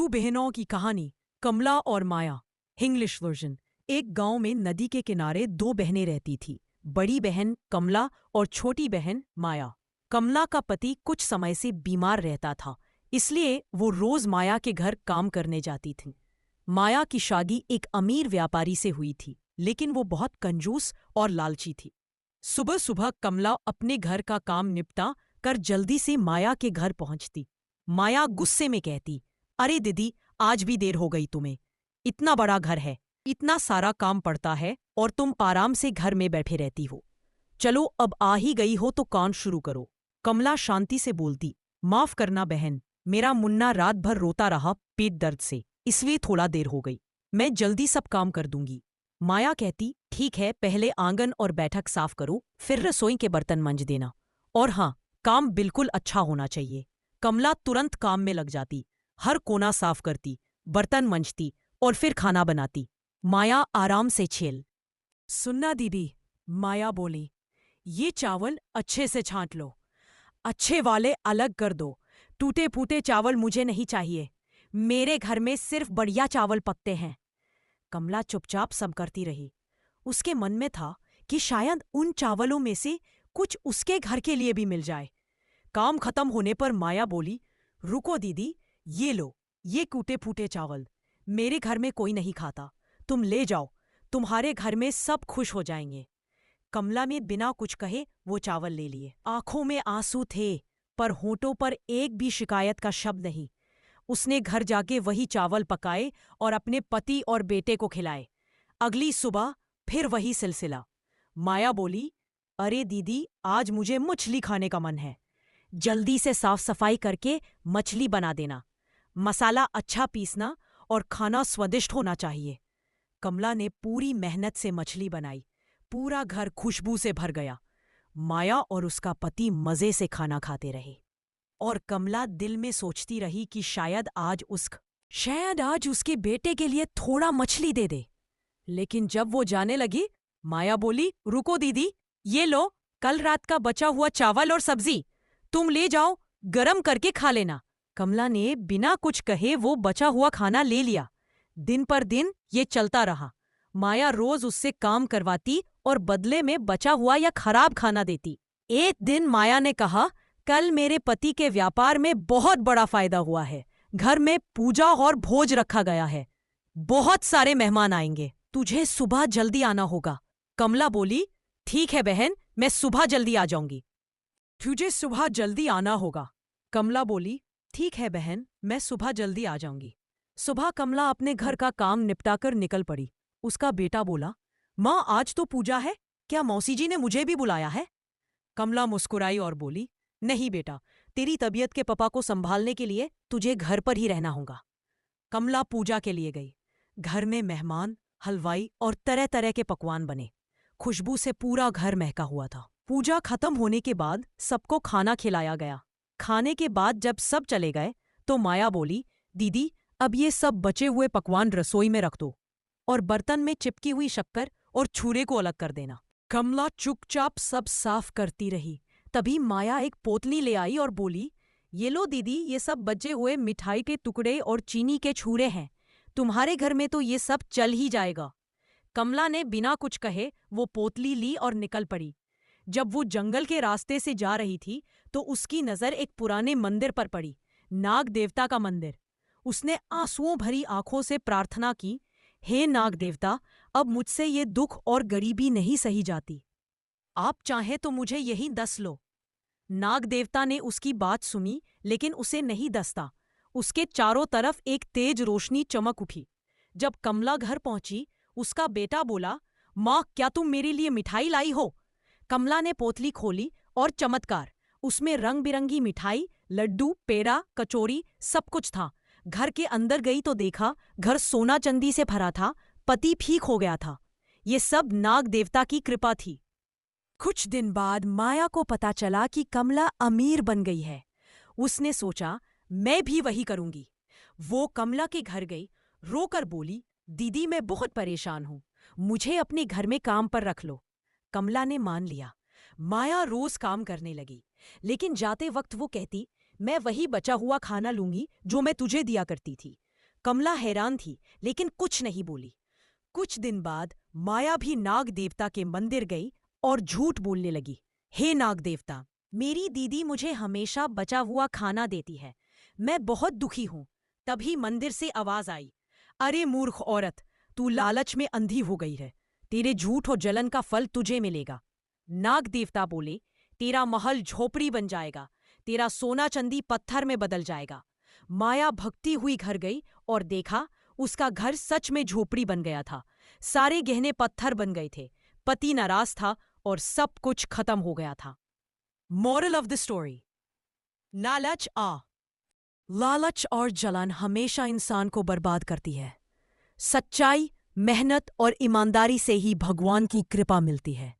दो बहनों की कहानी, कमला और माया। English version. एक गांव में नदी के किनारे दो बहनें रहती थीं। बड़ी बहन कमला और छोटी बहन माया। कमला का पति कुछ समय से बीमार रहता था, इसलिए वो रोज माया के घर काम करने जाती थी। माया की शादी एक अमीर व्यापारी से हुई थी, लेकिन वो बहुत कंजूस और लालची थी। सुबह सुबह कमला अपने घर का काम निपटा कर जल्दी से माया के घर पहुंचती। माया गुस्से में कहती, अरे दीदी, आज भी देर हो गई तुम्हें। इतना बड़ा घर है, इतना सारा काम पड़ता है और तुम आराम से घर में बैठे रहती हो। चलो, अब आ ही गई हो तो काम शुरू करो। कमला शांति से बोलती, माफ करना बहन, मेरा मुन्ना रात भर रोता रहा पेट दर्द से, इसलिए थोड़ा देर हो गई। मैं जल्दी सब काम कर दूंगी। माया कहती, ठीक है, पहले आंगन और बैठक साफ करो, फिर रसोई के बर्तन मंज देना। और हाँ, काम बिल्कुल अच्छा होना चाहिए। कमला तुरंत काम में लग जाती, हर कोना साफ करती, बर्तन मंजती और फिर खाना बनाती। माया आराम से छेल। सुनना दीदी, माया बोली, ये चावल अच्छे से छांट लो। अच्छे वाले अलग कर दो, टूटे फूटे चावल मुझे नहीं चाहिए। मेरे घर में सिर्फ बढ़िया चावल पकते हैं। कमला चुपचाप सब करती रही। उसके मन में था कि शायद उन चावलों में से कुछ उसके घर के लिए भी मिल जाए। काम खत्म होने पर माया बोली, रुको दीदी, ये लो, ये टूटे फूटे चावल। मेरे घर में कोई नहीं खाता, तुम ले जाओ, तुम्हारे घर में सब खुश हो जाएंगे। कमला ने बिना कुछ कहे वो चावल ले लिए। आंखों में आंसू थे, पर होठों पर एक भी शिकायत का शब्द नहीं। उसने घर जाके वही चावल पकाए और अपने पति और बेटे को खिलाए। अगली सुबह फिर वही सिलसिला। माया बोली, अरे दीदी, आज मुझे मछली खाने का मन है। जल्दी से साफ सफाई करके मछली बना देना। मसाला अच्छा पीसना और खाना स्वादिष्ट होना चाहिए। कमला ने पूरी मेहनत से मछली बनाई। पूरा घर खुशबू से भर गया। माया और उसका पति मजे से खाना खाते रहे और कमला दिल में सोचती रही कि शायद आज उसके बेटे के लिए थोड़ा मछली दे दे। लेकिन जब वो जाने लगी, माया बोली, रुको दीदी, ये लो, कल रात का बचा हुआ चावल और सब्जी, तुम ले जाओ, गरम करके खा लेना। कमला ने बिना कुछ कहे वो बचा हुआ खाना ले लिया। दिन पर दिन ये चलता रहा। माया रोज उससे काम करवाती और बदले में बचा हुआ या खराब खाना देती। एक दिन माया ने कहा, कल मेरे पति के व्यापार में बहुत बड़ा फायदा हुआ है। घर में पूजा और भोज रखा गया है। बहुत सारे मेहमान आएंगे। तुझे सुबह जल्दी आना होगा। कमला बोली, ठीक है बहन, मैं सुबह जल्दी आ जाऊंगी। तुझे सुबह जल्दी आना होगा। कमला बोली, ठीक है बहन, मैं सुबह जल्दी आ जाऊंगी। सुबह कमला अपने घर का काम निपटाकर निकल पड़ी। उसका बेटा बोला, माँ, आज तो पूजा है, क्या मौसी जी ने मुझे भी बुलाया है? कमला मुस्कुराई और बोली, नहीं बेटा, तेरी तबीयत के पापा को संभालने के लिए तुझे घर पर ही रहना होगा। कमला पूजा के लिए गई। घर में मेहमान, हलवाई और तरह तरह के पकवान बने। खुशबू से पूरा घर महका हुआ था। पूजा खत्म होने के बाद सबको खाना खिलाया गया। खाने के बाद जब सब चले गए तो माया बोली, दीदी, अब ये सब बचे हुए पकवान रसोई में रख दो और बर्तन में चिपकी हुई शक्कर और छुरे को अलग कर देना। कमला चुपचाप सब साफ करती रही। तभी माया एक पोतली ले आई और बोली, ये लो दीदी, ये सब बचे हुए मिठाई के टुकड़े और चीनी के छुरे हैं। तुम्हारे घर में तो ये सब चल ही जाएगा। कमला ने बिना कुछ कहे वो पोतली ली और निकल पड़ी। जब वो जंगल के रास्ते से जा रही थी तो उसकी नजर एक पुराने मंदिर पर पड़ी, नाग देवता का मंदिर। उसने आंसुओं भरी आंखों से प्रार्थना की, हे नाग देवता, अब मुझसे ये दुख और गरीबी नहीं सही जाती। आप चाहे तो मुझे यहीं दस लो। नाग देवता ने उसकी बात सुनी, लेकिन उसे नहीं दसता। उसके चारों तरफ एक तेज रोशनी चमक उठी। जब कमला घर पहुंची, उसका बेटा बोला, माँ, क्या तुम मेरे लिए मिठाई लाई हो? कमला ने पोतली खोली और चमत्कार, उसमें रंग बिरंगी मिठाई, लड्डू, पेड़ा, कचौरी, सब कुछ था। घर के अंदर गई तो देखा घर सोना चांदी से भरा था। पति ठीक हो गया था। ये सब नाग देवता की कृपा थी। कुछ दिन बाद माया को पता चला कि कमला अमीर बन गई है। उसने सोचा, मैं भी वही करूंगी। वो कमला के घर गई, रोकर बोली, दीदी, मैं बहुत परेशान हूं, मुझे अपने घर में काम पर रख लो। कमला ने मान लिया। माया रोज काम करने लगी, लेकिन जाते वक्त वो कहती, मैं वही बचा हुआ खाना लूंगी जो मैं तुझे दिया करती थी। कमला हैरान थी लेकिन कुछ नहीं बोली। कुछ दिन बाद माया भी नाग देवता के मंदिर गई और झूठ बोलने लगी। हे नाग देवता, मेरी दीदी मुझे हमेशा बचा हुआ खाना देती है, मैं बहुत दुखी हूं। तभी मंदिर से आवाज आई, अरे मूर्ख औरत, तू लालच में अंधी हो गई है। तेरे झूठ और जलन का फल तुझे मिलेगा। नाग देवता बोले, तेरा महल झोपड़ी बन जाएगा, तेरा सोना चांदी पत्थर में बदल जाएगा। माया भगती हुई घर गई और देखा उसका घर सच में झोपड़ी बन गया था। सारे गहने पत्थर बन गए थे, पति नाराज था और सब कुछ खत्म हो गया था। मॉरल ऑफ द स्टोरी, लालच और जलन हमेशा इंसान को बर्बाद करती है। सच्चाई, मेहनत और ईमानदारी से ही भगवान की कृपा मिलती है।